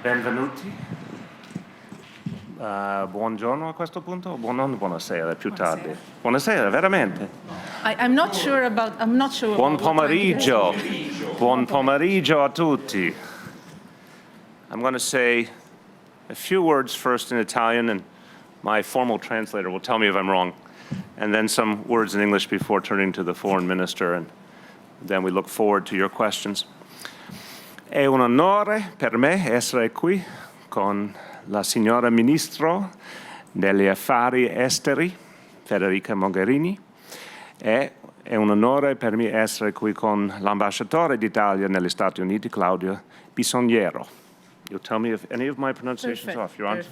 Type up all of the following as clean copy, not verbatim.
Benvenuti. Buongiorno a questo punto? Non buonasera, è più tardi. Buonasera, veramente. I'm not sure about Buon what time it is. pomeriggio. Buon pomeriggio a tutti. I'm going to say a few words first in Italian, and my formal translator will tell me if I'm wrong, and then some words in English before turning to the foreign minister, and then we look forward to your questions. È un onore per me essere qui con la signora Ministro degli Affari Esteri, Federica Mogherini, e è un onore per me essere qui con l'ambasciatore d'Italia negli Stati Uniti, Claudio Bisogniero. You'll tell me if any of my pronunciations are off. You're on?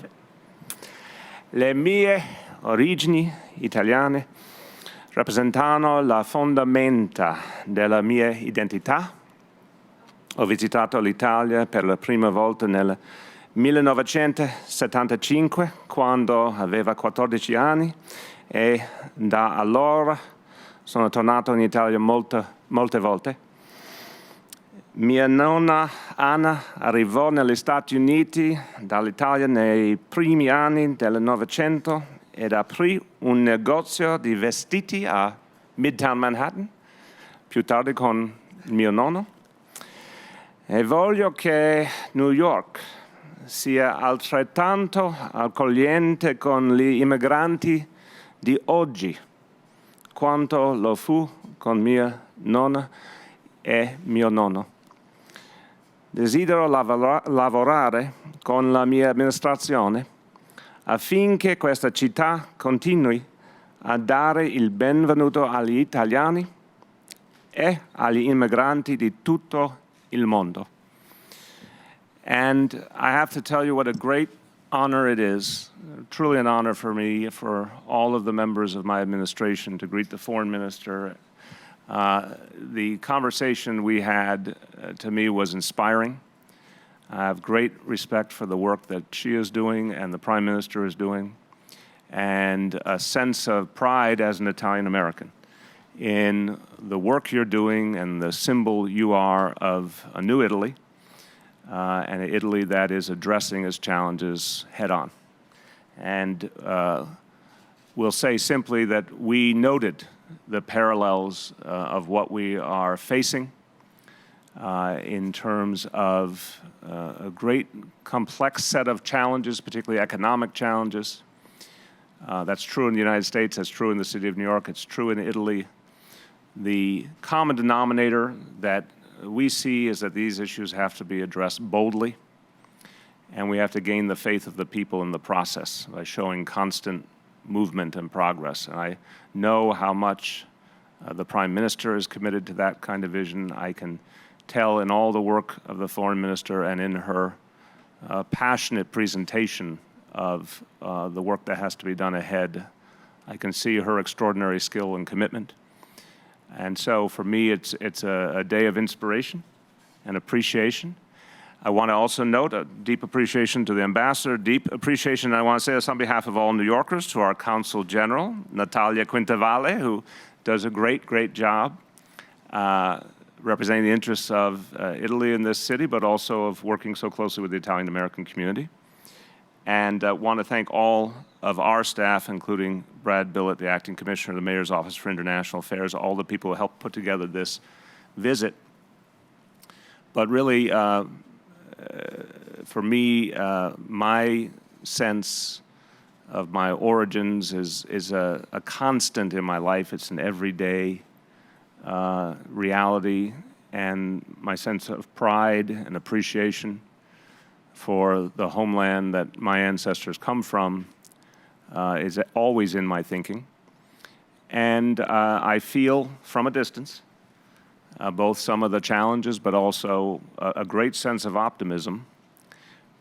Le mie origini italiane rappresentano la fondamenta della mia identità. Ho visitato l'Italia per la prima volta nel 1975, quando aveva 14 anni, e da allora sono tornato in Italia molte volte. Mia nonna Anna arrivò negli Stati Uniti dall'Italia nei primi anni del Novecento ed aprì un negozio di vestiti a Midtown Manhattan, più tardi con mio nonno. E voglio che New York sia altrettanto accogliente con gli immigranti di oggi, quanto lo fu con mia nonna e mio nonno. Desidero lavorare con la mia amministrazione affinché questa città continui a dare il benvenuto agli italiani e agli immigranti di tutto il mondo. And I have to tell you what a great honor it is, truly an honor for me, for all of the members of my administration to greet the foreign minister. The conversation we had, to me, was inspiring. I have great respect for the work that she is doing and the Prime Minister is doing, and a sense of pride as an Italian American in the work you're doing and the symbol you are of a new Italy, and an Italy that is addressing its challenges head-on. And we'll say simply that we noted the parallels of what we are facing in terms of a great complex set of challenges, particularly economic challenges. That's true in the United States, that's true in the city of New York, it's true in Italy. The common denominator that we see is that these issues have to be addressed boldly, and we have to gain the faith of the people in the process by showing constant movement and progress. And I know how much the Prime Minister is committed to that kind of vision. I can tell in all the work of the Foreign Minister and in her passionate presentation of the work that has to be done ahead. I can see her extraordinary skill and commitment. And so for me, it's a day of inspiration and appreciation. I want to also note a deep appreciation to the ambassador, deep appreciation, I want to say this on behalf of all New Yorkers, to our Consul General, Natalia Quintavalle, who does a great job representing the interests of Italy in this city, but also of working so closely with the Italian American community. And want to thank all of our staff, including Brad Billett, the Acting Commissioner of the Mayor's Office for International Affairs, all the people who helped put together this visit. But really, for me, my sense of my origins is a constant in my life. It's an everyday reality, and my sense of pride and appreciation for the homeland that my ancestors come from is always in my thinking. And I feel from a distance both some of the challenges, but also a great sense of optimism,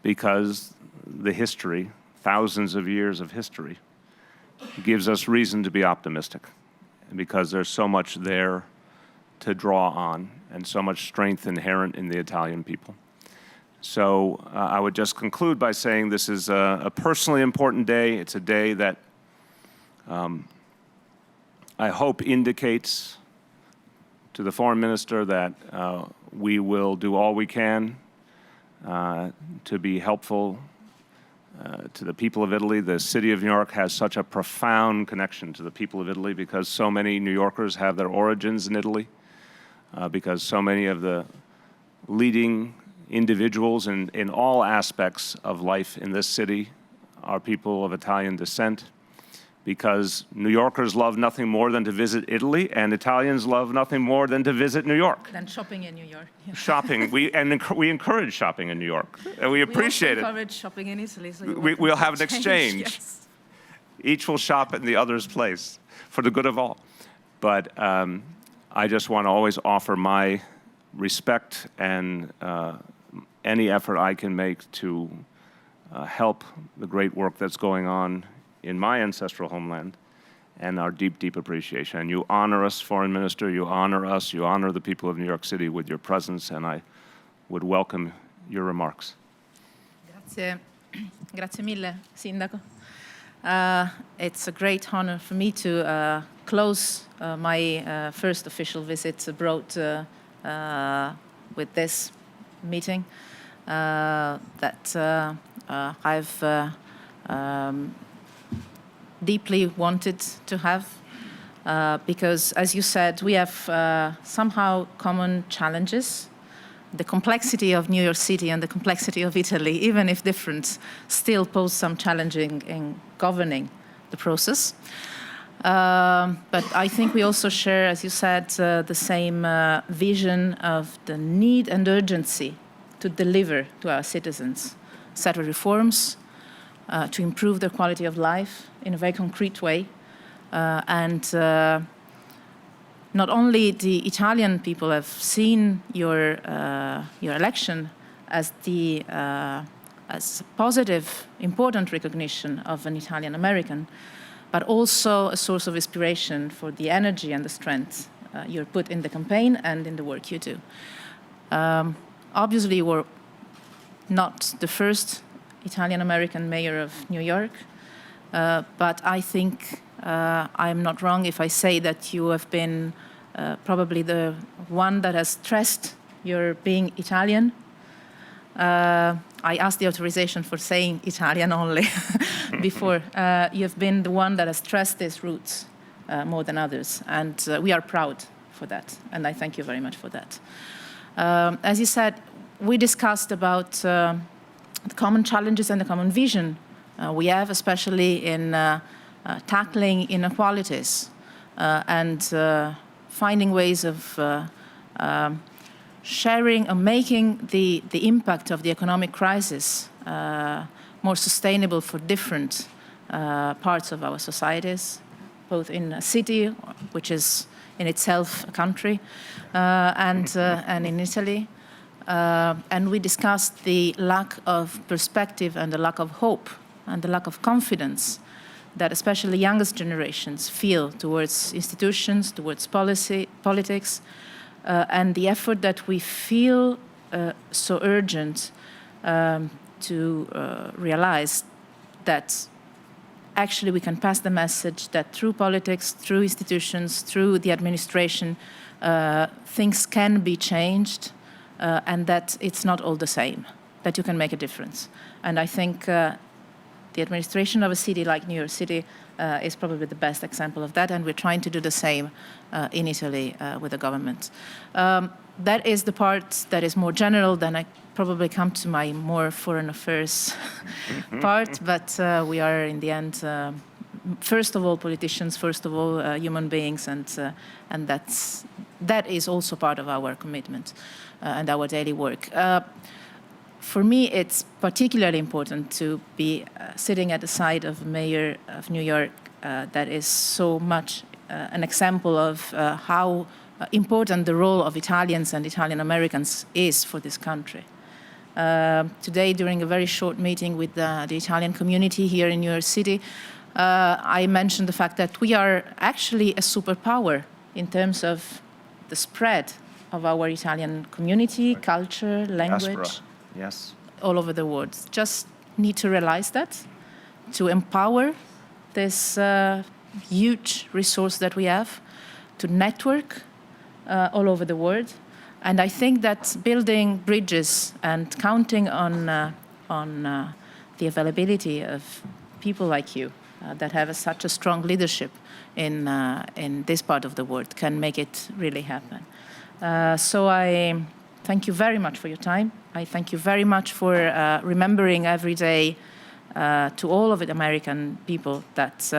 because the history, thousands of years of history, gives us reason to be optimistic, because there's so much there to draw on and so much strength inherent in the Italian people. So I would just conclude by saying this is a personally important day. It's a day that I hope indicates to the foreign minister that we will do all we can to be helpful to the people of Italy. The city of New York has such a profound connection to the people of Italy because so many New Yorkers have their origins in Italy, because so many of the leading individuals in all aspects of life in this city are people of Italian descent, because New Yorkers love nothing more than to visit Italy, and Italians love nothing more than to visit New York. Than shopping in New York. Yeah. Shopping, we encourage shopping in New York, and we appreciate we also it. encourage shopping in Italy, so We'll have an exchange. Yes. Each will shop in the other's place for the good of all. But I just want to always offer my respect and any effort I can make to help the great work that's going on in my ancestral homeland, and our deep, deep appreciation. And you honor us, Foreign Minister, you honor us, you honor the people of New York City with your presence, and I would welcome your remarks. Grazie. Grazie mille, Sindaco. It's a great honor for me to close my first official visit abroad with this meeting that I've deeply wanted to have, because, as you said, we have somehow common challenges. The complexity of New York City and the complexity of Italy, even if different, still pose some challenging in governing the process. But I think we also share, as you said, the same vision of the need and urgency to deliver to our citizens a set of reforms to improve their quality of life in a very concrete way. And not only the Italian people have seen your election as as positive, important recognition of an Italian American, but also a source of inspiration for the energy and the strength you're put in the campaign and in the work you do. Obviously, you were not the first Italian-American mayor of New York, but I think I'm not wrong if I say that you have been probably the one that has stressed your being Italian. I asked the authorization for saying Italian only before. You've been the one that has stressed these roots more than others, and we are proud for that, and I thank you very much for that. As you said, we discussed about the common challenges and the common vision we have, especially in tackling inequalities and finding ways of sharing and making the impact of the economic crisis more sustainable for different parts of our societies, both in a city, which is in itself a country, and in Italy. And we discussed the lack of perspective and the lack of hope and the lack of confidence that especially youngest generations feel towards institutions, towards politics, and the effort that we feel so urgent to realize that actually we can pass the message that through politics, through institutions, through the administration, things can be changed, and that it's not all the same, that you can make a difference. And I think the administration of a city like New York City is probably the best example of that, and we're trying to do the same in Italy with the government. That is the part that is more general. Then I probably come to my more foreign affairs part, but we are in the end, first of all, politicians, first of all, human beings, and that is also part of our commitment and our daily work. For me, it's particularly important to be sitting at the side of a mayor of New York that is so much an example of how important the role of Italians and Italian Americans is for this country. Today, during a very short meeting with the Italian community here in New York City, I mentioned the fact that we are actually a superpower in terms of the spread of our Italian community, culture, language. Diaspora. Yes. All over the world. Just need to realize that, to empower this huge resource that we have, to network all over the world, And I think that building bridges and counting on the availability of people like you that have such a strong leadership in this part of the world can make it really happen. So I thank you very much for your time. I thank you very much for remembering every day to all of the American people that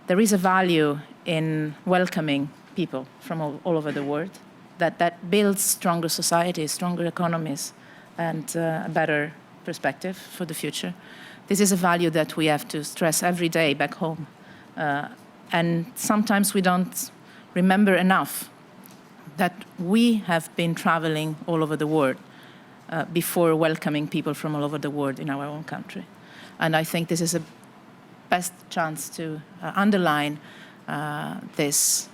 there is a value in welcoming people from all over the world, that builds stronger societies, stronger economies, and a better perspective for the future. This is a value that we have to stress every day back home. And sometimes we don't remember enough that we have been traveling all over the world before welcoming people from all over the world in our own country. And I think this is a best chance to underline this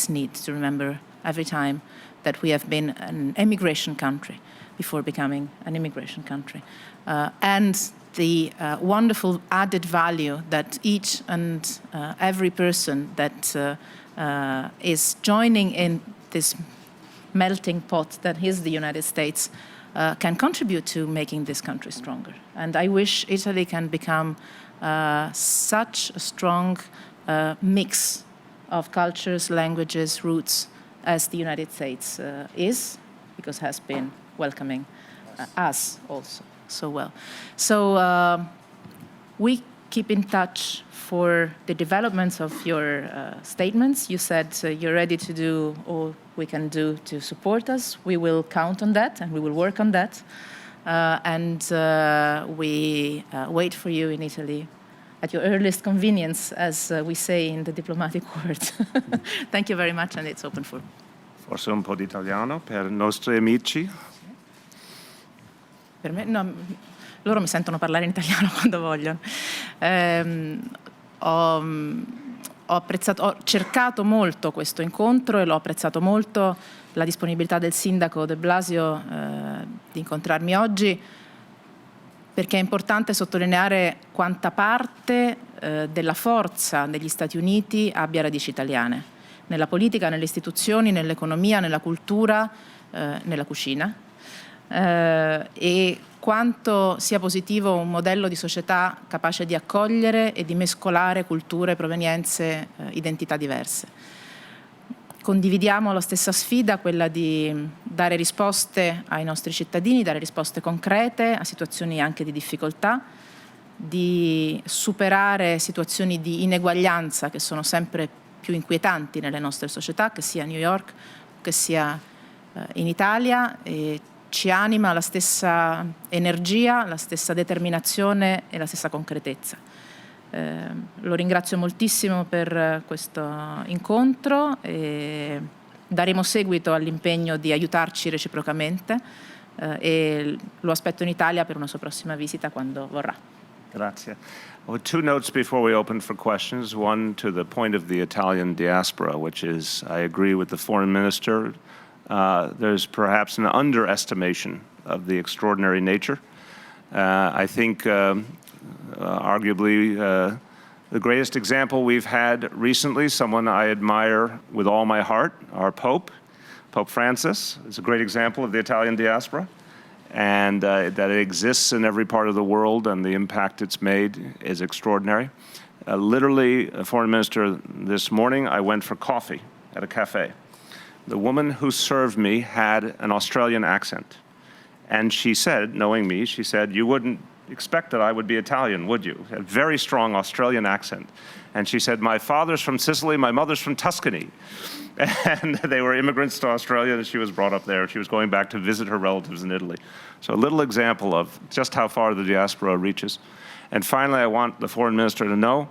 need to remember every time that we have been an emigration country before becoming an immigration country. And the wonderful added value that each and every person that is joining in this melting pot that is the United States can contribute to making this country stronger. And I wish Italy can become such a strong mix of cultures, languages, roots as the United States is, because has been welcoming us also so well. So we keep in touch for the developments of your statements. You said you're ready to do all we can do to support us. We will count on that and we will work on that. And we wait for you in Italy at your earliest convenience, as we say in the diplomatic words. Thank you very much, and it's open for. Forse un po' di italiano per i nostri amici. Per me, no, loro mi sentono parlare in italiano quando vogliono. Ho cercato molto questo incontro e l'ho apprezzato molto, la disponibilità del sindaco del Blasio di incontrarmi oggi, perché è importante sottolineare quanta parte della forza degli Stati Uniti abbia radici italiane, nella politica, nelle istituzioni, nell'economia, nella cultura, nella cucina, e quanto sia positivo un modello di società capace di accogliere e di mescolare culture, provenienze, identità diverse. Condividiamo la stessa sfida, quella di dare risposte ai nostri cittadini, dare risposte concrete a situazioni anche di difficoltà, di superare situazioni di ineguaglianza che sono sempre più inquietanti nelle nostre società, che sia a New York, che sia in Italia. E ci anima la stessa energia, la stessa determinazione e la stessa concretezza. Lo ringrazio moltissimo per questo incontro e daremo seguito all'impegno di aiutarci reciprocamente e lo aspetto in Italia per una sua prossima visita quando vorrà. Grazie. Well, two notes before we open for questions. One to the point of the Italian diaspora, which is I agree with the foreign minister. There's perhaps an underestimation of the extraordinary nature. I think arguably the greatest example we've had recently, someone I admire with all my heart, our Pope Francis, is a great example of the Italian diaspora, and that it exists in every part of the world, and the impact it's made is extraordinary. Literally, Foreign Minister, this morning I went for coffee at a cafe. The woman who served me had an Australian accent, and she said, knowing me, she said, "You wouldn't expect that I would be Italian, would you?" A very strong Australian accent. And she said, "My father's from Sicily, my mother's from Tuscany." And they were immigrants to Australia, and she was brought up there. She was going back to visit her relatives in Italy. So a little example of just how far the diaspora reaches. And finally, I want the foreign minister to know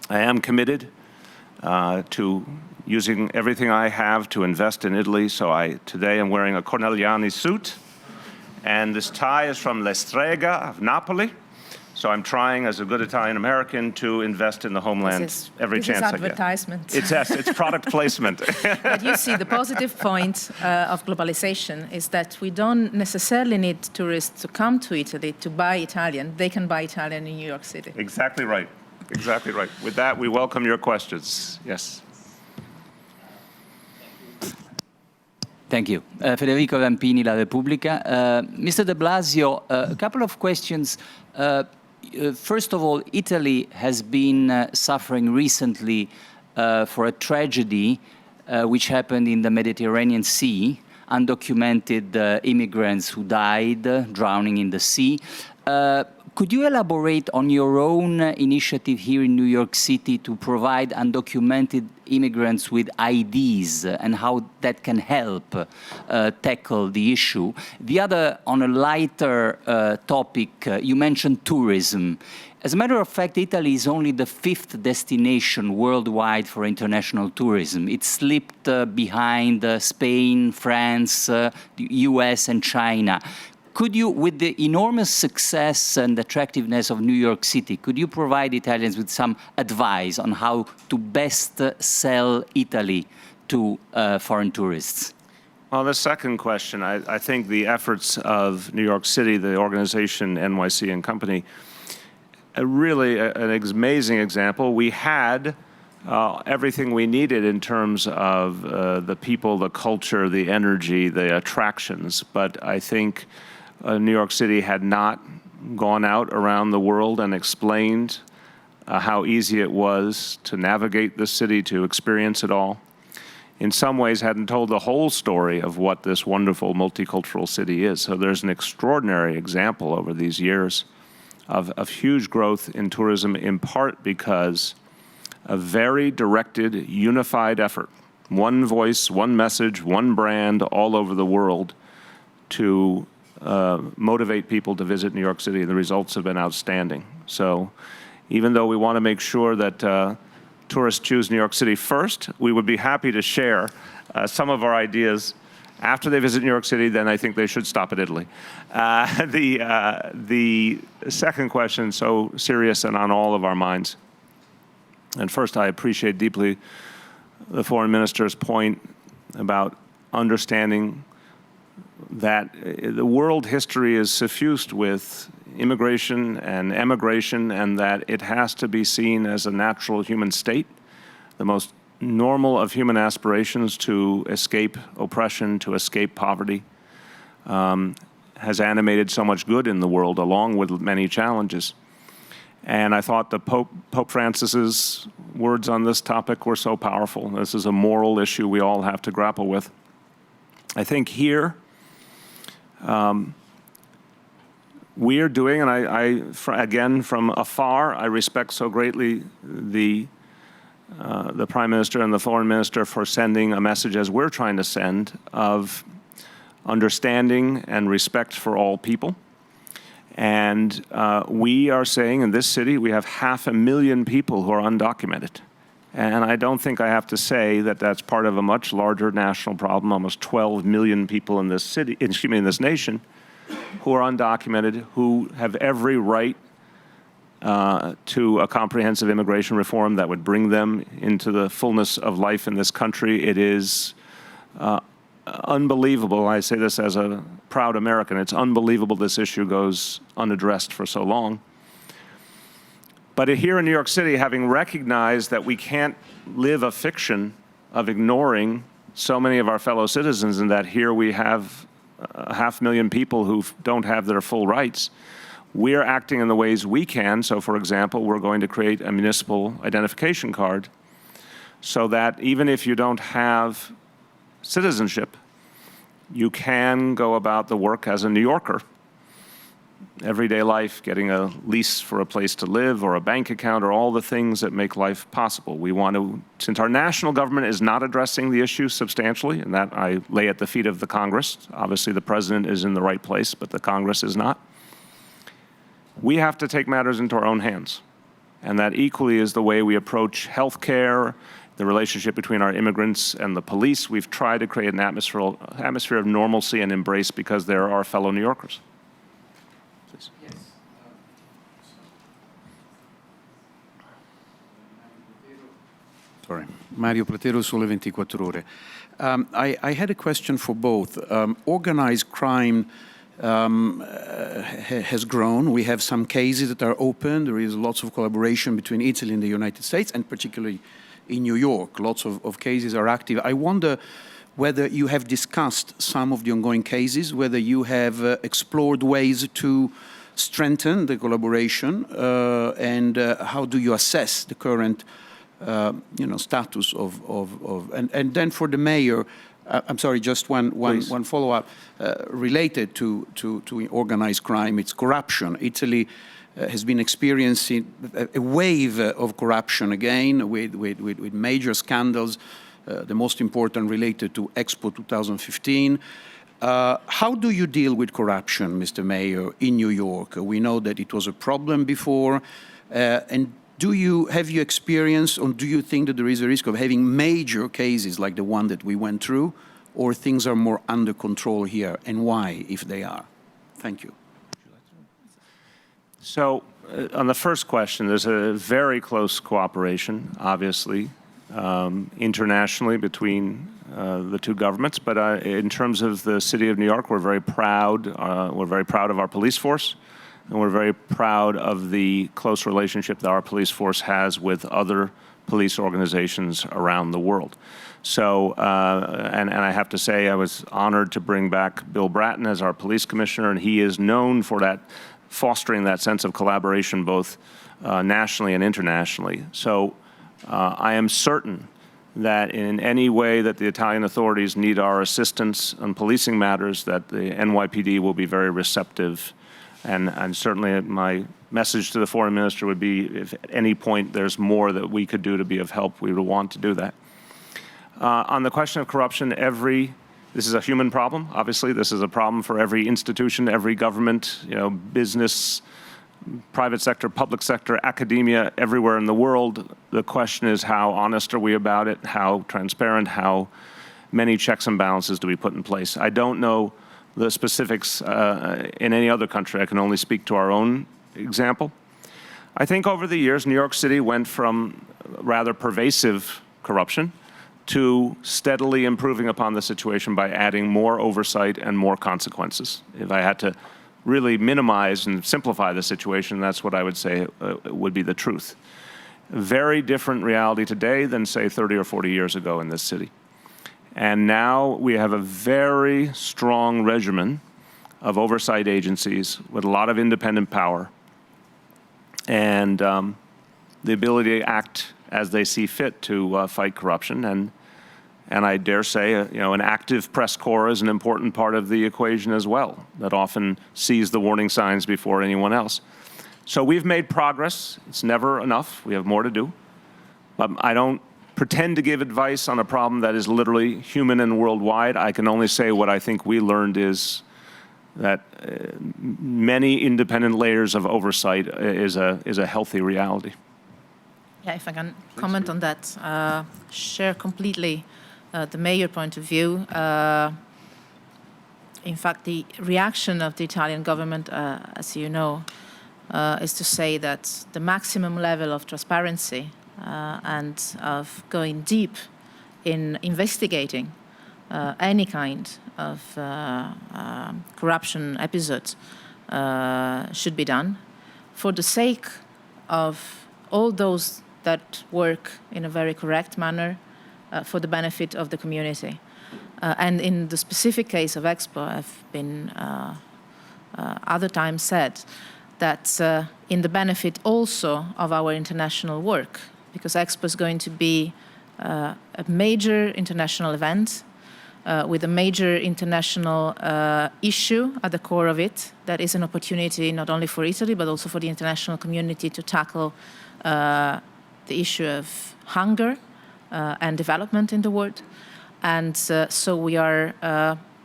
I am committed to using everything I have to invest in Italy. So today I'm wearing a Corneliani suit. And this tie is from La Strega of Napoli. So I'm trying, as a good Italian-American, to invest in the homeland every chance I get. Advertisement. It's product placement. But you see, the positive point of globalization is that we don't necessarily need tourists to come to Italy to buy Italian. They can buy Italian in New York City. Exactly right. Exactly right. With that, we welcome your questions. Yes. Thank you. Federico Rampini, La Repubblica. Mr. de Blasio, a couple of questions. First of all, Italy has been suffering recently for a tragedy which happened in the Mediterranean Sea, undocumented immigrants who died drowning in the sea. Could you elaborate on your own initiative here in New York City to provide undocumented immigrants with IDs and how that can help tackle the issue? The other, on a lighter topic, you mentioned tourism. As a matter of fact, Italy is only the 5th destination worldwide for international tourism. It slipped behind Spain, France, the US, and China. Could you, with the enormous success and attractiveness of New York City, could you provide Italians with some advice on how to best sell Italy to foreign tourists? Well, the second question, I think the efforts of New York City, the organization NYC and Company, really an amazing example. We had everything we needed in terms of the people, the culture, the energy, the attractions, but I think New York City had not gone out around the world and explained how easy it was to navigate the city, to experience it all. In some ways, hadn't told the whole story of what this wonderful multicultural city is. So there's an extraordinary example over these years of huge growth in tourism, in part because a very directed, unified effort, one voice, one message, one brand all over the world to motivate people to visit New York City. The results have been outstanding. So even though we want to make sure that tourists choose New York City first, we would be happy to share some of our ideas after they visit New York City. Then I think they should stop at Italy. The second question, so serious and on all of our minds. And first, I appreciate deeply the foreign minister's point about understanding that the world history is suffused with immigration and emigration, and that it has to be seen as a natural human state, the most normal of human aspirations to escape oppression, to escape poverty, has animated so much good in the world, along with many challenges. And I thought the Pope Francis's words on this topic were so powerful. This is a moral issue we all have to grapple with. I think here, we are doing, and again, from afar, I respect so greatly the Prime Minister and the Foreign Minister for sending a message, as we're trying to send, of understanding and respect for all people. And we are saying in this city, we have 500,000 people who are undocumented. And I don't think I have to say that that's part of a much larger national problem, almost 12 million people in this city, excuse me, in this nation, who are undocumented, who have every right to a comprehensive immigration reform that would bring them into the fullness of life in this country. It is unbelievable. I say this as a proud American. It's unbelievable this issue goes unaddressed for so long. But here in New York City, having recognized that we can't live a fiction of ignoring so many of our fellow citizens, and that here we have 500,000 people who don't have their full rights, we're acting in the ways we can. So, for example, we're going to create a municipal identification card so that even if you don't have citizenship, you can go about the work as a New Yorker. Everyday life, getting a lease for a place to live or a bank account, or all the things that make life possible. We want to, since our national government is not addressing the issue substantially, and that I lay at the feet of the Congress. Obviously, the President is in the right place, but the Congress is not. We have to take matters into our own hands. And that equally is the way we approach health care, the relationship between our immigrants and the police. We've tried to create an atmosphere of normalcy and embrace because they're our fellow New Yorkers. Please. Yes. Sorry. Mario Platero, Sole 24 Ore. I had a question for both. Organized crime has grown. We have some cases that are open. There is lots of collaboration between Italy and the United States, and particularly in New York. Lots of cases are active. I wonder whether you have discussed some of the ongoing cases, whether you have explored ways to strengthen the collaboration, and how do you assess the current status and then for the mayor, I'm sorry, just one follow-up related to organized crime. It's corruption. Italy has been experiencing a wave of corruption again with major scandals, the most important related to Expo 2015. How do you deal with corruption, Mr. Mayor, in New York? We know that it was a problem before, and have you experienced, or do you think that there is a risk of having major cases like the one that we went through, or things are more under control here, and why, if they are? Thank you. So, on the first question, there's a very close cooperation, obviously, internationally between the two governments. But in terms of the City of New York, we're very proud. We're very proud of our police force. And we're very proud of the close relationship that our police force has with other police organizations around the world. So, and I have to say, I was honored to bring back Bill Bratton as our police commissioner, and he is known for that, fostering that sense of collaboration both nationally and internationally. So I am certain that in any way that the Italian authorities need our assistance on policing matters, that the NYPD will be very receptive. And certainly my message to the foreign minister would be, if at any point there's more that we could do to be of help, we would want to do that. On the question of corruption, this is a human problem, obviously. This is a problem for every institution, every government, business, private sector, public sector, academia, everywhere in the world. The question is, how honest are we about it? How transparent? How many checks and balances do we put in place? I don't know the specifics in any other country. I can only speak to our own example. I think over the years, New York City went from rather pervasive corruption to steadily improving upon the situation by adding more oversight and more consequences. If I had to really minimize and simplify the situation, that's what I would say would be the truth. Very different reality today than, say, 30 or 40 years ago in this city. And now we have a very strong regimen of oversight agencies with a lot of independent power and the ability to act as they see fit to fight corruption. And I dare say, an active press corps is an important part of the equation as well, that often sees the warning signs before anyone else. So we've made progress. It's never enough. We have more to do. But I don't pretend to give advice on a problem that is literally human and worldwide. I can only say what I think we learned is that many independent layers of oversight is a healthy reality. Yeah, if I can comment on that, share completely the mayor point of view. In fact, the reaction of the Italian government, as you know, is to say that the maximum level of transparency and of going deep in investigating any kind of corruption episode should be done for the sake of all those that work in a very correct manner for the benefit of the community. And in the specific case of Expo, I've been other times said that in the benefit also of our international work, because Expo is going to be a major international event with a major international issue at the core of it. That is an opportunity not only for Italy, but also for the international community to tackle the issue of hunger and development in the world. And so we are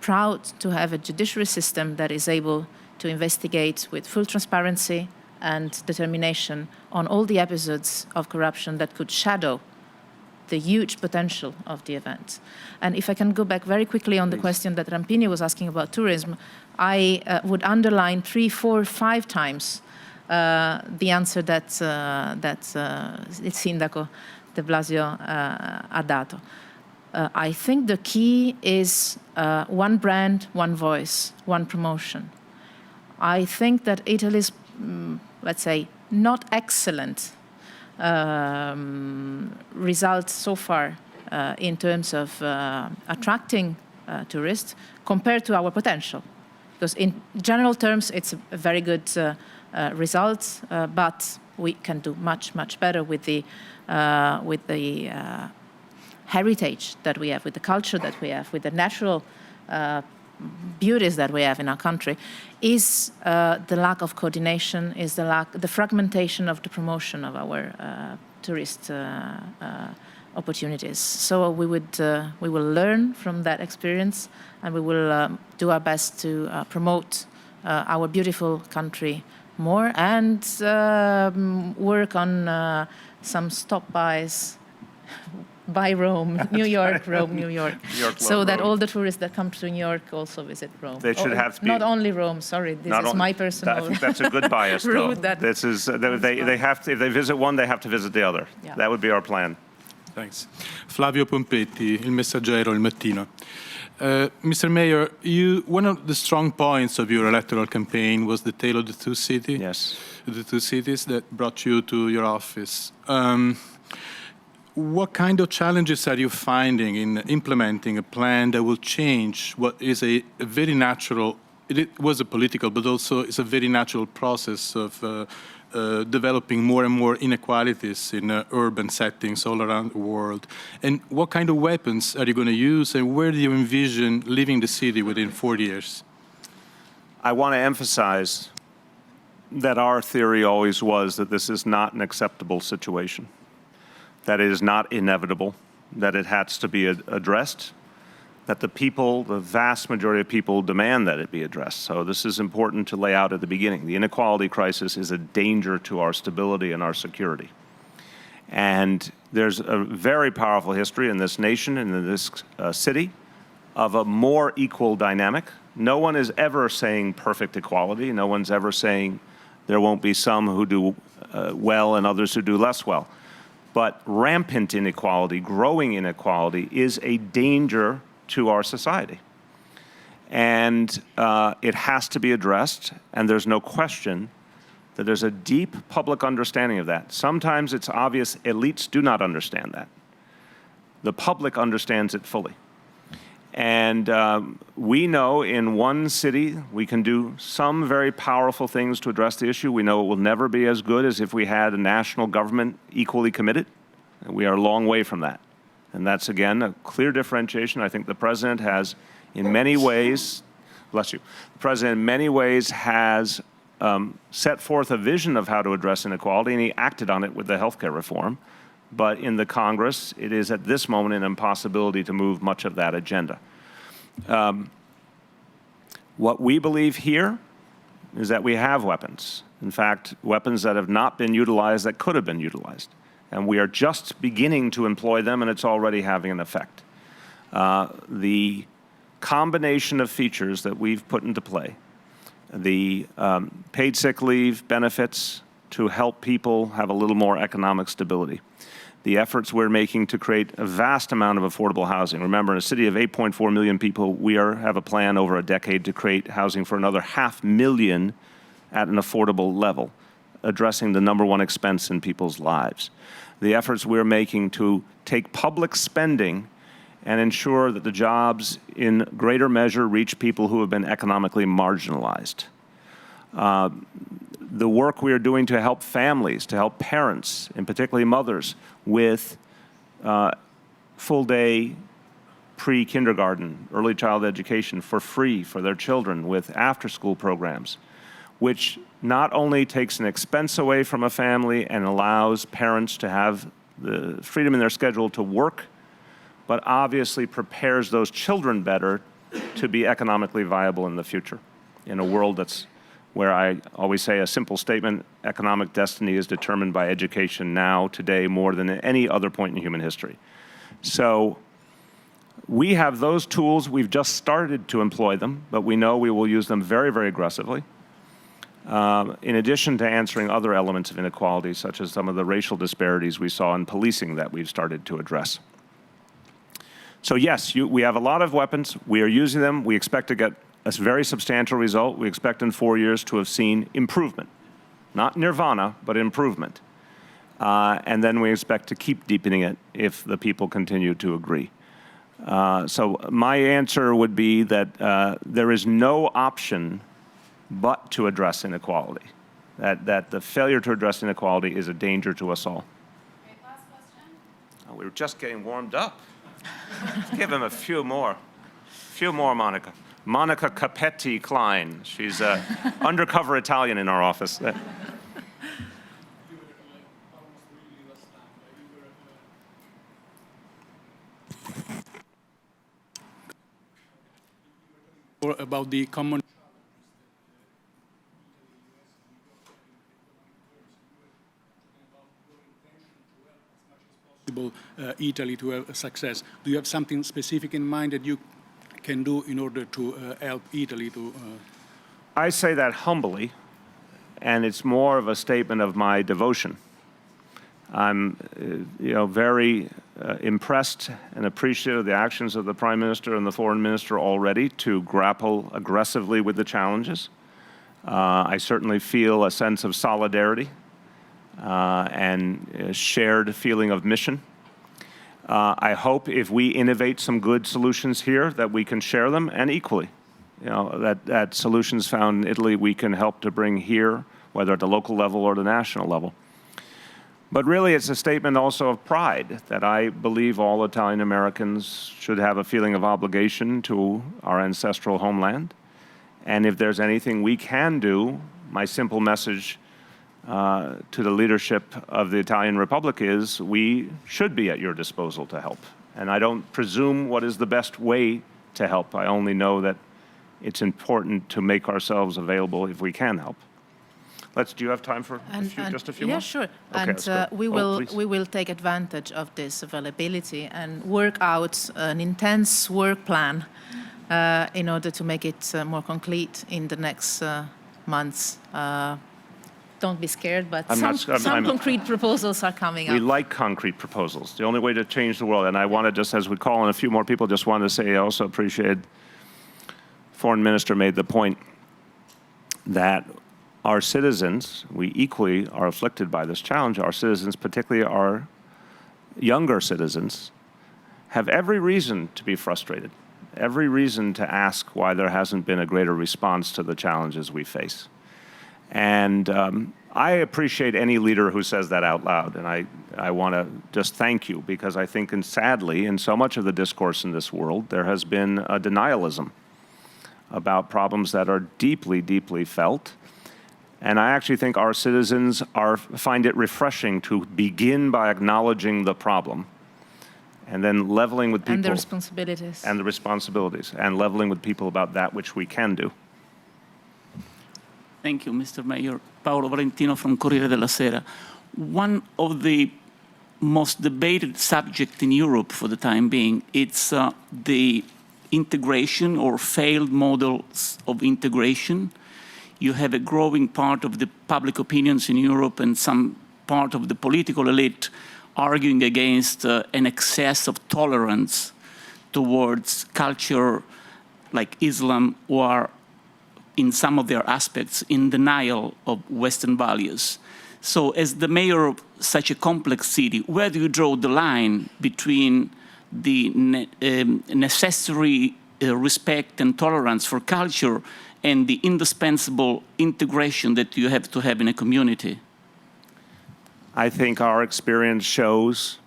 proud to have a judiciary system that is able to investigate with full transparency and determination on all the episodes of corruption that could shadow the huge potential of the event. And if I can go back very quickly on the question that Rampini was asking about tourism, I would underline 3, 4, 5 times the answer that il sindaco de Blasio ha dato. I think the key is one brand, one voice, one promotion. I think that Italy's, let's say, not excellent results so far in terms of attracting tourists compared to our potential. Because in general terms, it's a very good result, but we can do much, much better with the heritage that we have, with the culture that we have, with the natural beauties that we have in our country, is the lack of coordination, is the fragmentation of the promotion of our tourist opportunities. So we will learn from that experience, and we will do our best to promote our beautiful country more, and work on some stop-bys by Rome, New York, Rome, New York, so that all the tourists that come to New York also visit Rome. They should have to be, not only Rome. Sorry, this is my personal. I think that's a good bias, though. This is they have to, if they visit one, they have to visit the other. Yeah. That would be our plan. Thanks. Flavio Pompetti, Il Messaggero, Il Mattino. Mr. Mayor, one of the strong points of your electoral campaign was the tale of the two cities. Yes. The two cities that brought you to your office. What kind of challenges are you finding in implementing a plan that will change what is a very natural, it was a political, but also it's a very natural process of developing more and more inequalities in urban settings all around the world? And what kind of weapons are you going to use, and where do you envision leaving the city within 40 years? I want to emphasize that our theory always was that this is not an acceptable situation, that it is not inevitable, that it has to be addressed, that the people, the vast majority of people, demand that it be addressed. So this is important to lay out at the beginning. The inequality crisis is a danger to our stability and our security. And there's a very powerful history in this nation and in this city of a more equal dynamic. No one is ever saying perfect equality. No one's ever saying there won't be some who do well and others who do less well. But rampant inequality, growing inequality, is a danger to our society. And it has to be addressed, and there's no question that there's a deep public understanding of that. Sometimes it's obvious elites do not understand that. The public understands it fully. And we know in one city we can do some very powerful things to address the issue. We know it will never be as good as if we had a national government equally committed. And we are a long way from that. And that's, again, a clear differentiation. I think the President has, in many ways, bless you, the President in many ways has set forth a vision of how to address inequality, and he acted on it with the healthcare reform. But in the Congress, it is at this moment an impossibility to move much of that agenda. What we believe here is that we have weapons. In fact, weapons that have not been utilized that could have been utilized. And we are just beginning to employ them, and it's already having an effect. The combination of features that we've put into play, the paid sick leave benefits to help people have a little more economic stability, the efforts we're making to create a vast amount of affordable housing. Remember, in a city of 8.4 million people, we have a plan over a decade to create housing for another 500,000 at an affordable level, addressing the #1 expense in people's lives. The efforts we're making to take public spending and ensure that the jobs in greater measure reach people who have been economically marginalized. The work we are doing to help families, to help parents, and particularly mothers, with full-day pre-kindergarten, early child education for free for their children, with after-school programs, which not only takes an expense away from a family and allows parents to have the freedom in their schedule to work, but obviously prepares those children better to be economically viable in the future, in a world that's where I always say a simple statement: economic destiny is determined by education now, today, more than at any other point in human history. So we have those tools. We've just started to employ them, but we know we will use them very, very aggressively. In addition to answering other elements of inequality, such as some of the racial disparities we saw in policing that we've started to address. So yes, we have a lot of weapons. We are using them. We expect to get a very substantial result. We expect in 4 years to have seen improvement. Not nirvana, but improvement. and then we expect to keep deepening it if the people continue to agree. So my answer would be that there is no option but to address inequality, that the failure to address inequality is a danger to us all. Okay, last question. Oh, we were just getting warmed up. Let's give him a few more. Monica. Monica Capetti Klein. She's an undercover Italian in our office. About the common Italy to have success. Do you have something specific in mind that you can do in order to help Italy to? I say that humbly, and it's more of a statement of my devotion. I'm, very impressed and appreciative of the actions of the Prime Minister and the Foreign Minister already to grapple aggressively with the challenges. I certainly feel a sense of solidarity and a shared feeling of mission. I hope if we innovate some good solutions here that we can share them, and equally, that solutions found in Italy we can help to bring here, whether at the local level or the national level. But really, it's a statement also of pride that I believe all Italian Americans should have a feeling of obligation to our ancestral homeland. And if there's anything we can do, my simple message to the leadership of the Italian Republic is we should be at your disposal to help. And I don't presume what is the best way to help. I only know that it's important to make ourselves available if we can help. Do you have time for just a few more? Yeah, sure. Okay, And we will take advantage of this availability and work out an intense work plan in order to make it more concrete in the next months. Don't be scared, but some concrete proposals are coming up. We like concrete proposals. The only way to change the world, and I want to just, as we call on a few more people, just wanted to say I also appreciate Foreign Minister made the point that our citizens, we equally are afflicted by this challenge. Our citizens, particularly our younger citizens, have every reason to be frustrated, every reason to ask why there hasn't been a greater response to the challenges we face. And I appreciate any leader who says that out loud, and I want to just thank you, because I think, and sadly, in so much of the discourse in this world, there has been a denialism about problems that are deeply, deeply felt. And I actually think our citizens find it refreshing to begin by acknowledging the problem and then leveling with people. And the responsibilities. And the responsibilities, and leveling with people about that which we can do. Thank you, Mr. Mayor. Paolo Valentino from Corriere della Sera. One of the most debated subjects in Europe for the time being, it's the integration or failed models of integration. You have a growing part of the public opinions in Europe and some part of the political elite arguing against an excess of tolerance towards culture like Islam, or in some of their aspects in denial of Western values. So as the mayor of such a complex city, where do you draw the line between the necessary respect and tolerance for culture and the indispensable integration that you have to have in a community? I think our experience shows,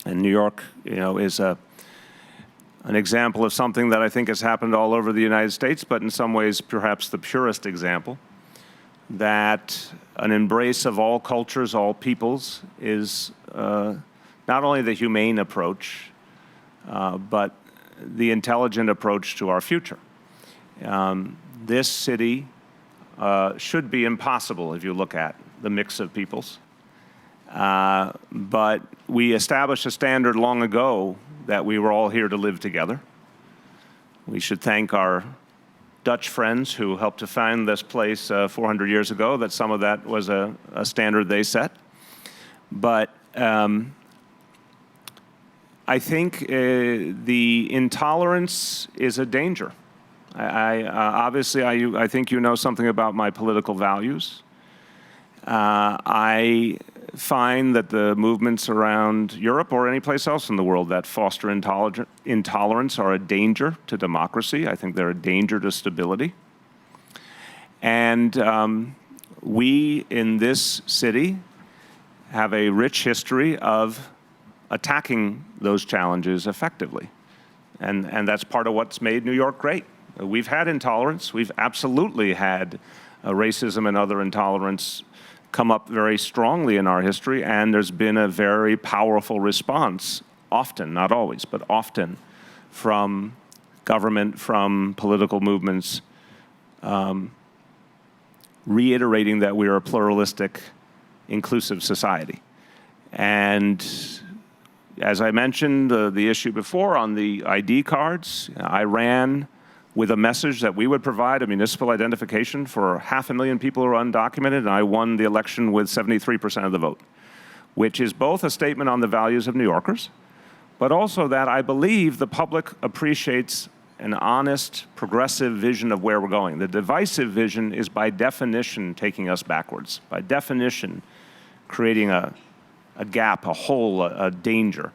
and New York, is an example of something that I think has happened all over the United States, but in some ways perhaps the purest example, that an embrace of all cultures, all peoples, is not only the humane approach, but the intelligent approach to our future. This city should be impossible if you look at the mix of peoples. But we established a standard long ago that we were all here to live together. We should thank our Dutch friends who helped to found this place 400 years ago, that some of that was a standard they set. But I think the intolerance is a danger. Obviously, I think you know something about my political values. I find that the movements around Europe or any place else in the world that foster intolerance are a danger to democracy. I think they're a danger to stability. And we in this city have a rich history of attacking those challenges effectively. And that's part of what's made New York great. We've had intolerance. We've absolutely had racism and other intolerance come up very strongly in our history, and there's been a very powerful response, often, not always, but often, from government, from political movements, reiterating that we are a pluralistic, inclusive society. And as I mentioned, the issue before on the ID cards, I ran with a message that we would provide a municipal identification for 500,000 people who are undocumented, and I won the election with 73% of the vote, which is both a statement on the values of New Yorkers, but also that I believe the public appreciates an honest, progressive vision of where we're going. The divisive vision is by definition taking us backwards, by definition creating a gap, a hole, a danger.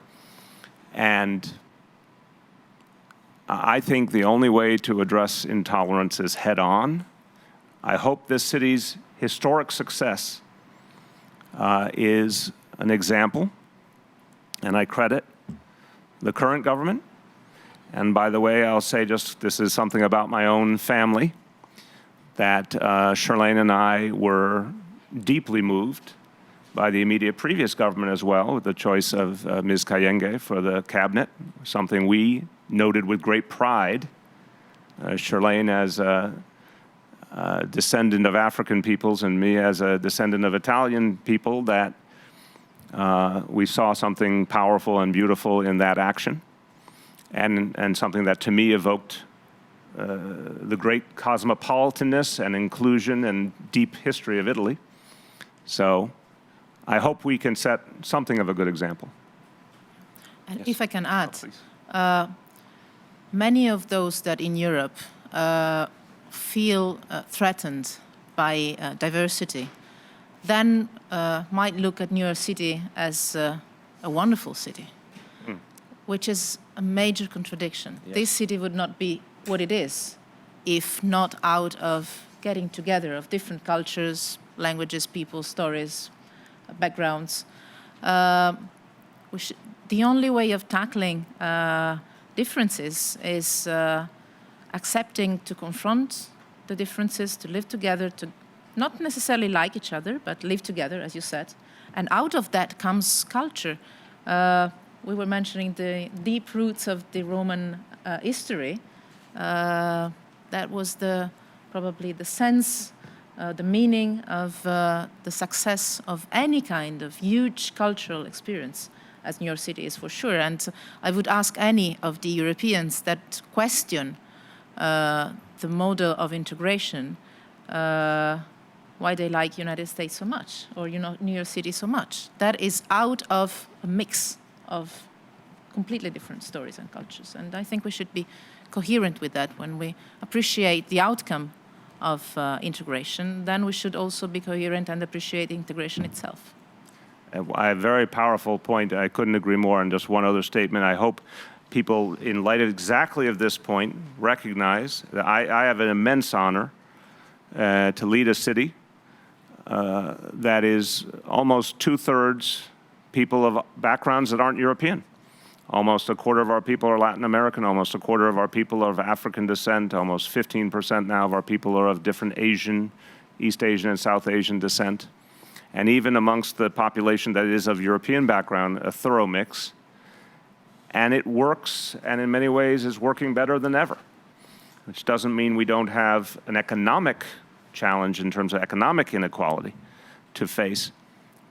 And I think the only way to address intolerance is head on. I hope this city's historic success is an example, and I credit the current government. And by the way, I'll say just this is something about my own family, that Charlene and I were deeply moved by the immediate previous government as well, with the choice of Ms. Kayenge for the cabinet, something we noted with great pride. Charlene as a descendant of African peoples and me as a descendant of Italian people, that we saw something powerful and beautiful in that action, and something that to me evoked the great cosmopolitanness and inclusion and deep history of Italy. So I hope we can set something of a good example. And Yes. if I can add, Please. many of those that in Europe feel threatened by diversity then might look at New York City as a wonderful city, which is a major contradiction. Yes. This city would not be what it is if not out of getting together of different cultures, languages, people, stories, backgrounds. The only way of tackling differences is accepting to confront the differences, to live together, to not necessarily like each other, but live together, as you said. And out of that comes culture. We were mentioning the deep roots of the Roman history. That was probably the sense, the meaning of the success of any kind of huge cultural experience, as New York City is for sure. And I would ask any of the Europeans that question the model of integration, why they like United States so much, or New York City so much. That is out of a mix of completely different stories and cultures. And I think we should be coherent with that. When we appreciate the outcome of integration, then we should also be coherent and appreciate integration itself. A very powerful point. I couldn't agree more. And just one other statement. I hope people, in light of exactly of this point, recognize that I have an immense honor to lead a city that is almost 2/3 people of backgrounds that aren't European. Almost a quarter of our people are Latin American, almost a quarter of our people are of African descent, almost 15% now of our people are of different Asian, East Asian and South Asian descent. And even amongst the population that is of European background, a thorough mix. And it works, and in many ways is working better than ever, which doesn't mean we don't have an economic challenge in terms of economic inequality to face.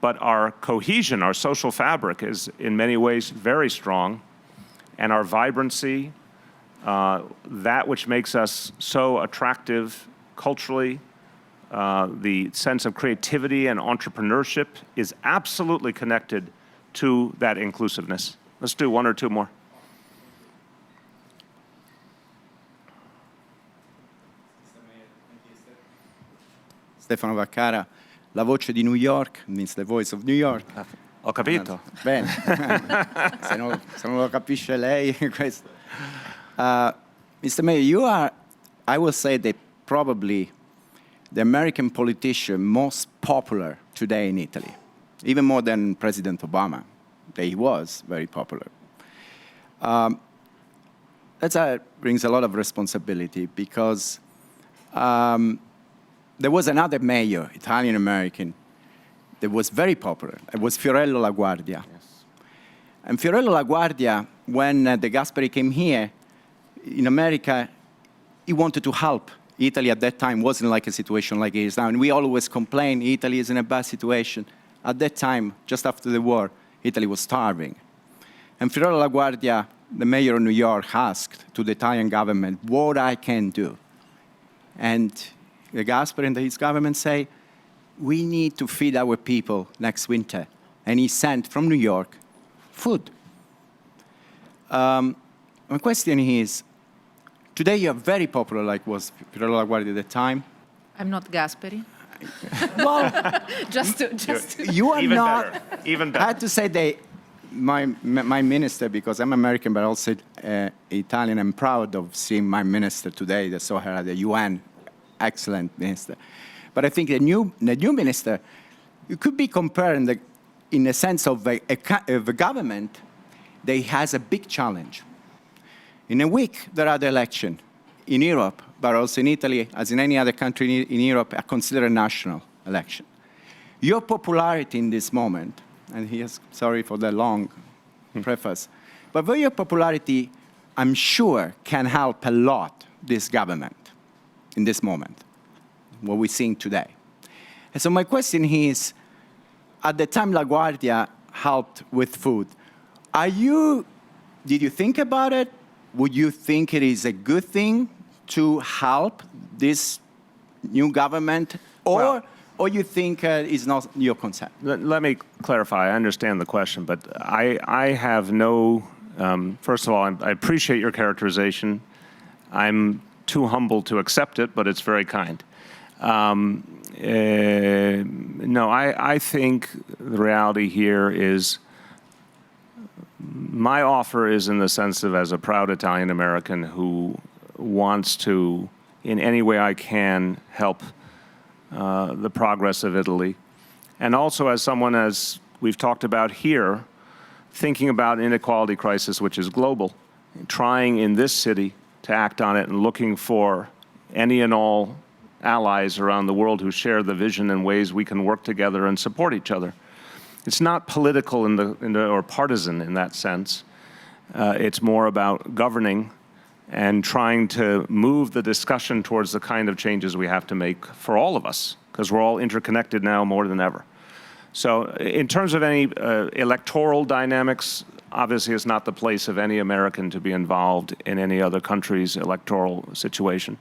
But our cohesion, our social fabric is in many ways very strong, and our vibrancy, that which makes us so attractive culturally, the sense of creativity and entrepreneurship is absolutely connected to that inclusiveness. Let's do one or two more. Stefano Vaccara. la voce di New York, means the voice of New York. Ho capito. Bene, se non lo capisce lei, questo. Mr. Mayor, you are, I will say that probably the American politician most popular today in Italy, even more than President Obama. He was very popular. That brings a lot of responsibility because there was another mayor, Italian-American, that was very popular. It was Fiorello LaGuardia. Yes. And Fiorello LaGuardia, when De Gasperi came here, in America, he wanted to help. Italy at that time wasn't like a situation like it is now. And we always complain Italy is in a bad situation. At that time, just after the war, Italy was starving. And Fiorello LaGuardia, the mayor of New York, asked to the Italian government what I can do. And De Gasperi and his government say, we need to feed our people next winter. And he sent from New York food. My question is, today you're very popular, like was Fiorello LaGuardia at the time. I'm not Gasperi. Well, just to you are Even not. better. Even better. I have to say that my minister, because I'm American but also Italian, I'm proud of seeing my minister today. I saw her at the UN, excellent minister. But I think the new minister, you could be comparing in the sense of a government that has a big challenge. In a week, there are the election in Europe, but also in Italy, as in any other country in Europe, are considered a national election. Your popularity in this moment, and sorry for the long preface, but your popularity, I'm sure, can help a lot this government in this moment, what we're seeing today. And so my question is, at the time LaGuardia helped with food, did you think about it? Would you think it is a good thing to help this new government, or you think it's not your concept? Let me clarify. I understand the question, but I have no, first of all, I appreciate your characterization. I'm too humble to accept it, but it's very kind. No, I think the reality here is my offer is in the sense of as a proud Italian-American who wants to, in any way I can, help the progress of Italy. And also as someone, as we've talked about here, thinking about inequality crisis, which is global, trying in this city to act on it and looking for any and all allies around the world who share the vision and ways we can work together and support each other. It's not political or partisan in that sense. It's more about governing and trying to move the discussion towards the kind of changes we have to make for all of us, because we're all interconnected now more than ever. So in terms of any electoral dynamics, obviously it's not the place of any American to be involved in any other country's electoral situation.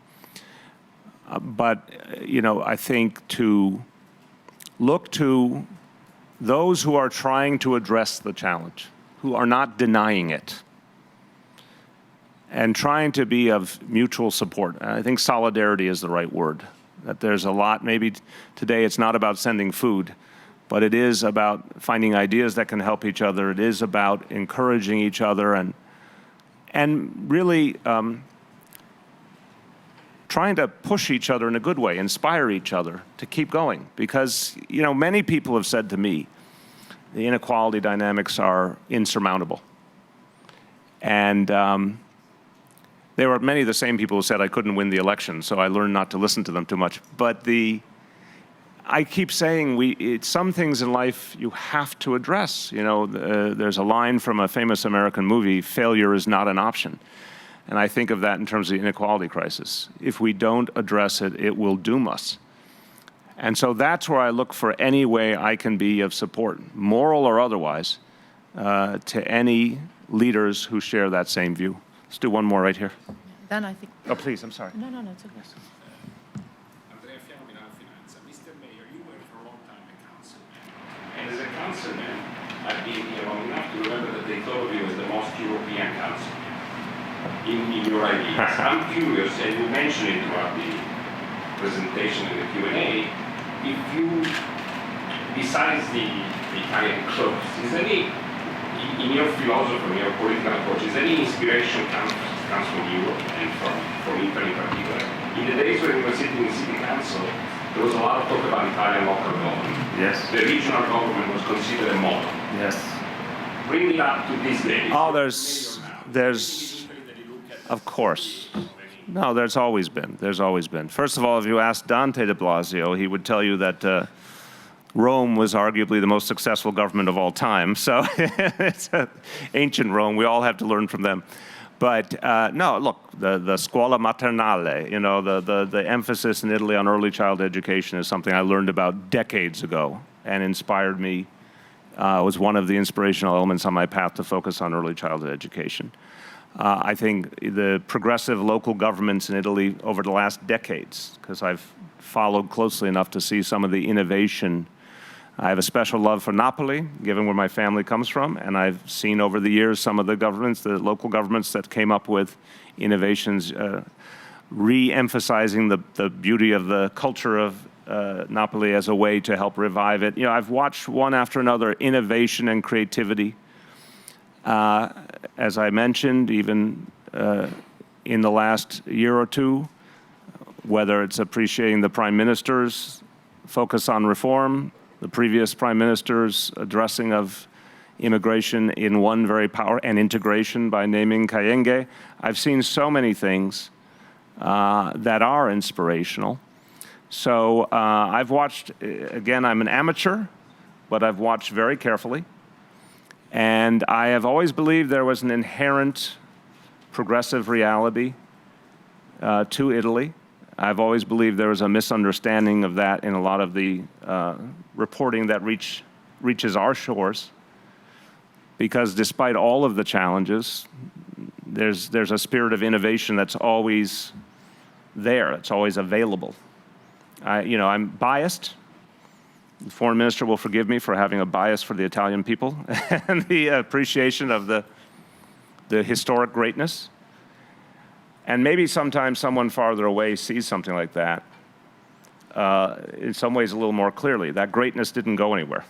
But, you know, I think to look to those who are trying to address the challenge, who are not denying it, and trying to be of mutual support. I think solidarity is the right word. That there's a lot, maybe today it's not about sending food, but it is about finding ideas that can help each other. It is about encouraging each other and really trying to push each other in a good way, inspire each other to keep going. Because, you know, many people have said to me, the inequality dynamics are insurmountable. And there were many of the same people who said I couldn't win the election, so I learned not to listen to them too much. But I keep saying some things in life you have to address. You know, there's a line from a famous American movie, failure is not an option. And I think of that in terms of the inequality crisis. If we don't address it, it will doom us. And so that's where I look for any way I can be of support, moral or otherwise, to any leaders who share that same view. Let's do one more right here. Then I think. Oh, please, I'm sorry. No, it's okay. Mr. Mayor, you were for a long time a councilman. And as a councilman, I've been here long enough to remember that they thought of you as the most European councilman in your ideas. I'm curious, and you mentioned it throughout the presentation and the Q&A, if you besides the Italian clubs, is any, in your philosophy, in your political approach, is any inspiration comes from Europe and from Italy in particular? In the days when we were sitting in city council, there was a lot of talk about Italian local government. Yes. The regional government was considered a model. Yes. Bring it up to these days. Oh, there's, of course. No, there's always been. There's always been. First of all, if you ask Dante de Blasio, he would tell you that Rome was arguably the most successful government of all time. So it's ancient Rome. We all have to learn from them. But no, look, the scuola maternale, you know, the emphasis in Italy on early child education is something I learned about decades ago and inspired me. Was one of the inspirational elements on my path to focus on early childhood education. I think the progressive local governments in Italy over the last decades, because I've followed closely enough to see some of the innovation. I have a special love for Napoli, given where my family comes from, and I've seen over the years some of the governments, the local governments that came up with innovations, re-emphasizing the beauty of the culture of Napoli as a way to help revive it. You know, I've watched one after another innovation and creativity. As I mentioned, even in the last year or two, whether it's appreciating the Prime Minister's focus on reform, the previous Prime Minister's addressing of immigration in one very powerful, and integration by naming Cayenne. I've seen so many things that are inspirational. So I've watched, again, I'm an amateur, but I've watched very carefully. And I have always believed there was an inherent progressive reality to Italy. I've always believed there was a misunderstanding of that in a lot of the reporting that reaches our shores. Because despite all of the challenges, there's a spirit of innovation that's always there, it's always available. You know, I'm biased. The foreign minister will forgive me for having a bias for the Italian people and the appreciation of the historic greatness. And maybe sometimes someone farther away sees something like that in some ways a little more clearly. That greatness didn't go anywhere.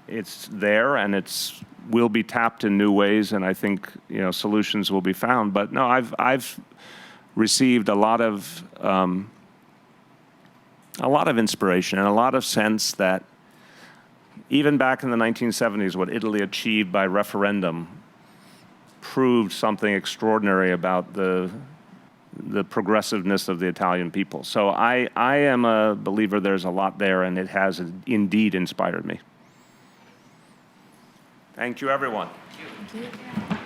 It's there, and it's will be tapped in new ways, and I think, you know, solutions will be found. But no, I've received a lot of inspiration and a lot of sense that even back in the 1970s, what Italy achieved by referendum proved something extraordinary about the progressiveness of the Italian people. So I am a believer there's a lot there, and it has indeed inspired me. Thank you, everyone. Thank you.